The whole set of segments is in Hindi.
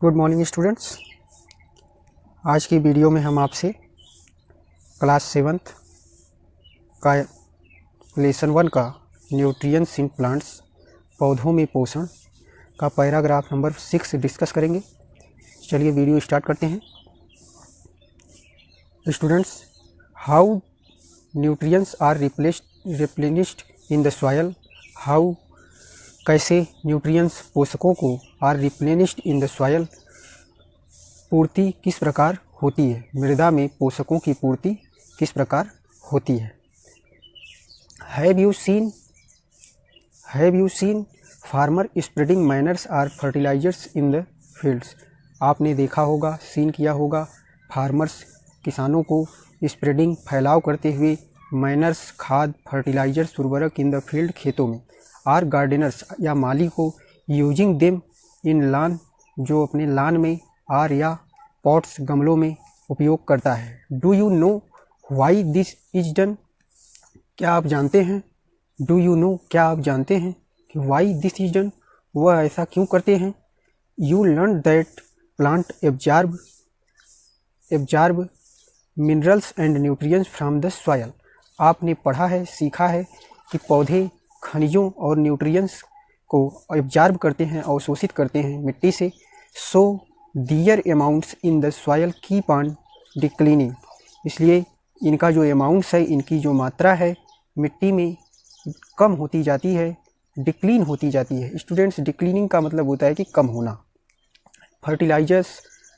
Good morning students. आज की वीडियो में हम आपसे क्लास 7th का लेसन 1 का न्यूट्रिएंट्स इन प्लांट्स पौधों में पोषण का पैराग्राफ नंबर 6 डिस्कस करेंगे। चलिए वीडियो स्टार्ट करते हैं। Students, how nutrients are replenished in the soil. How कैसे न्यूट्रिएंट्स पोषकों को are replenished in the soil पूर्ति किस प्रकार होती है, मृदा में पोषकों की पूर्ति किस प्रकार होती है। Have you seen farmer spreading manures or fertilizers in the fields. आपने देखा होगा, सीन किया होगा, फार्मर्स किसानों को स्प्रेडिंग फैलाव करते हुए मैनर्स खाद फर्टिलाइजर्स उर्वरक इन द फील्ड खेतों में। आर गार्डनर्स या माली को यूजिंग देम इन लान, जो अपने लान में आर या पॉट्स गमलों में उपयोग करता है। Do you know why this is done. क्या आप जानते हैं, डू यू नो क्या आप जानते हैं कि वाई दिस इज डन, वह ऐसा क्यों करते हैं। You learn that plant absorb minerals and nutrients from the soil. आपने पढ़ा है, सीखा है कि पौधे खनिजों और न्यूट्रिएंट्स को एब्जॉर्ब करते हैं, अवशोषित करते हैं मिट्टी से। So their amounts in the soil keep on declining. इसलिए इनका जो अमाउंट्स है, इनकी जो मात्रा है मिट्टी में कम होती जाती है, डिक्लीन होती जाती है। स्टूडेंट्स, डिक्लीनिंग का मतलब होता है कि कम होना। Fertilizers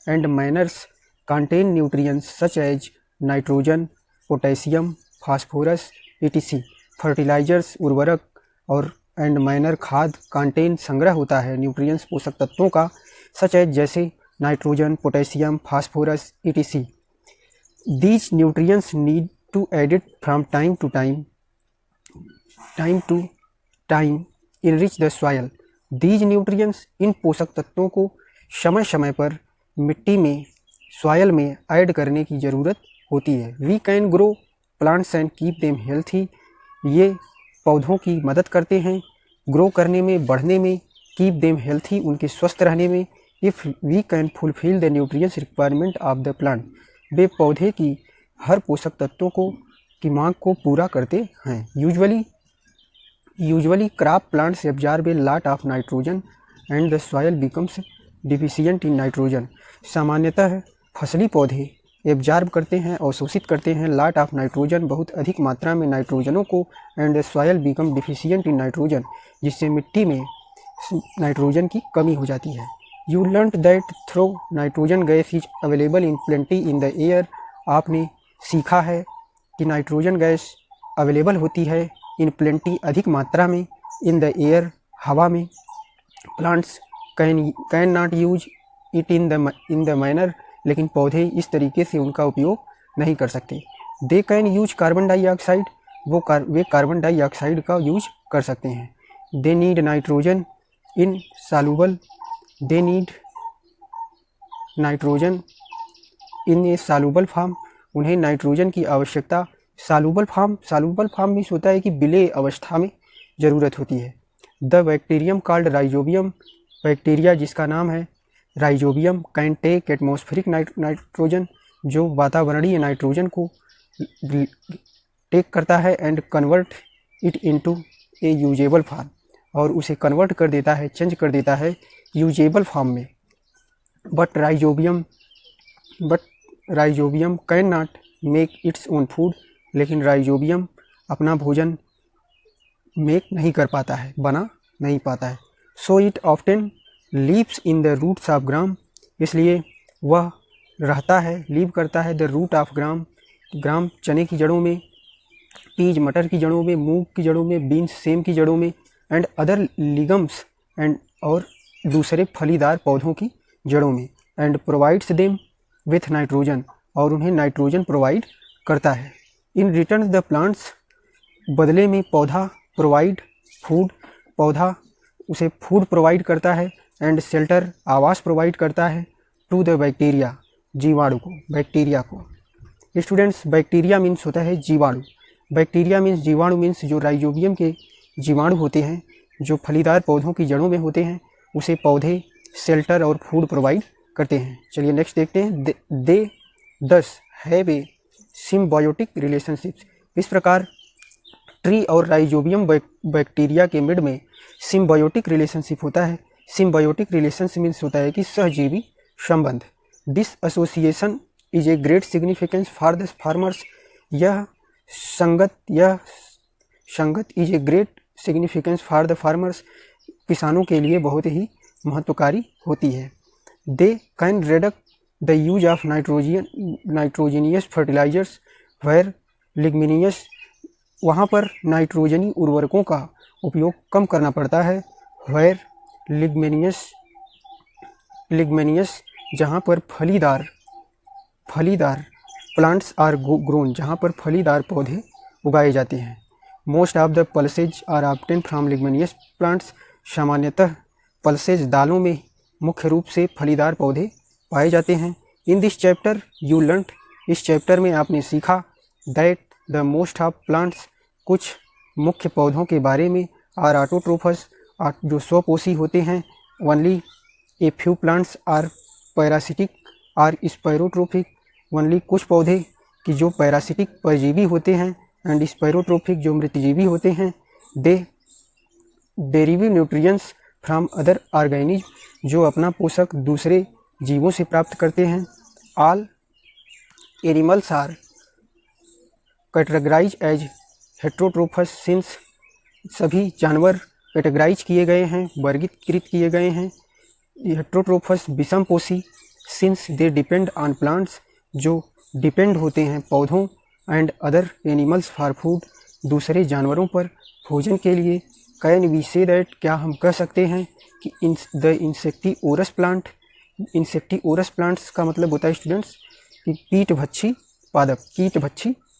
and manures contain nutrients such as nitrogen, potassium, phosphorus etc। Fertilizers उर्वरक और एंड मैनर खाद कंटेन संग्रह होता है न्यूट्रिएंट्स पोषक तत्वों का, सच एज जैसे nitrogen, potassium, phosphorus etc। These nutrients need to add it from time to time enrich the soil. These nutrients, इन पोषक तत्वों को समय समय पर मिट्टी में, सॉयल में ऐड करने की ज़रूरत होती है। We can grow plants and keep them healthy. ये पौधों की मदद करते हैं ग्रो करने में, बढ़ने में। कीप देम हेल्थी, उनके स्वस्थ रहने में। If we can fulfil the nutrients requirement of the plant, वे पौधे की हर पोषक तत्वों की मांग को पूरा करते हैं। Usually crop plants absorb a lot of nitrogen and the soil becomes deficient in nitrogen. सामान्यतः फसली पौधे एब्जॉर्ब करते हैं, अवशोषित करते हैं लॉट ऑफ नाइट्रोजन, बहुत अधिक मात्रा में नाइट्रोजनों को। And the soil become deficient in nitrogen, जिससे मिट्टी में नाइट्रोजन की कमी हो जाती है। You learn that through nitrogen gas is available in plenty in the air. आपने सीखा है कि नाइट्रोजन गैस अवेलेबल होती है इन प्लेंटी, अधिक मात्रा में, इन द एयर, हवा में। Plants can not use it in the manner, लेकिन पौधे इस तरीके से उनका उपयोग नहीं कर सकते। They can use carbon dioxide, way carbon dioxide का यूज कर सकते हैं। They need nitrogen in soluble, they need nitrogen in A soluble form, उन्हें नाइट्रोजन की आवश्यकता सालुबल फॉर्म मीन्स होता है कि विलेय अवस्था में ज़रूरत होती है। The bacterium called rhizobium, bacteria जिसका नाम है rhizobium, can take atmospheric nitrogen, जो वातावरणीय नाइट्रोजन को टेक करता है, and convert it into a usable form, और उसे कन्वर्ट कर देता है, चेंज कर देता है यूजेबल फॉर्म में। But rhizobium can not make its own food, लेकिन राइजोबियम अपना भोजन मेक नहीं कर पाता है, बना नहीं पाता है। So it often lives in the roots of gram, इसलिए वह रहता है, लीव करता है द रूट ऑफ ग्राम चने की जड़ों में, पीज मटर की जड़ों में, मूंग की जड़ों में, बीन्स सेम की जड़ों में, एंड अदर लिगम्स एंड, और दूसरे फलीदार पौधों की जड़ों में। And provides them with nitrogen, और उन्हें नाइट्रोजन प्रोवाइड करता है। इन रिटर्न द प्लांट्स, बदले में पौधा प्रोवाइड फूड, पौधा उसे फूड प्रोवाइड करता है, एंड शेल्टर आवास प्रोवाइड करता है, टू द बैक्टीरिया, जीवाणु को, बैक्टीरिया को। स्टूडेंट्स, बैक्टीरिया मीन्स होता है जीवाणु, बैक्टीरिया मीन्स जीवाणु मीन्स जो राइजोबियम के जीवाणु होते हैं, जो फलीदार पौधों की जड़ों में होते हैं, उसे पौधे शेल्टर और फूड प्रोवाइड करते हैं। चलिए नेक्स्ट देखते हैं। दे दस हैव ए सिम्बायोटिक रिलेशनशिप्स। इस प्रकार ट्री और राइजोबियम बैक्टीरिया के मिड में सिम्बायोटिक रिलेशनशिप होता है। सिम्बायोटिक रिलेशनशिप मीन्स होता है कि सहजीवी संबंध। This association is a great significance for the farmers. यह संगत is a great significance for the farmers, किसानों के लिए बहुत ही महत्वकारी होती है। They can reduce the use of nitrogenous fertilizers where leguminous, वहाँ पर नाइट्रोजनी उर्वरकों का उपयोग कम करना पड़ता है। वेयर लिग्मिनियस जहाँ पर फलीदार प्लांट्स आर ग्रोन, जहाँ पर फलीदार पौधे उगाए जाते हैं। Most of the pulses are obtain from leguminous plants. सामान्यतः पल्सेज दालों में मुख्य रूप से फलीदार पौधे पाए जाते हैं। In this chapter you learn, इस चैप्टर में आपने सीखा that the most of plants, कुछ मुख्य पौधों के बारे में, आर ऑटोट्रोफस, जो स्वपोषी होते हैं। Only a few plants are parasitic or saprotrophic, only कुछ पौधे कि जो पैरासिटिक परजीवी होते हैं, एंड स्पायरोट्रोफिक जो मृतजीवी होते हैं। They derive nutrients from other organism, जो अपना पोषक दूसरे जीवों से प्राप्त करते हैं। All animals are categorise as heterotrophs, since सभी जानवर कैटेगराइज किए गए हैं, वर्गीकृत किए गए हैं। हेट्रोट्रोफस विषमपोषी, since they depend on plants, जो डिपेंड होते हैं पौधों, and other animals for food, दूसरे जानवरों पर भोजन के लिए। कैन वी से दैट, क्या हम कह सकते हैं कि द इंसेक्टिओरस प्लांट, इंसेक्टिओरस प्लांट्स का मतलब होता है स्टूडेंट्स कि कीटभक्षी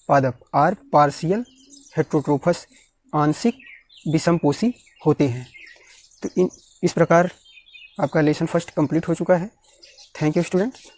पादप आर पार्शियल हेट्रोट्रोफस, आंशिक विषमपोषी होते हैं। तो इस प्रकार आपका लेसन फर्स्ट कंप्लीट हो चुका है। Thank you students.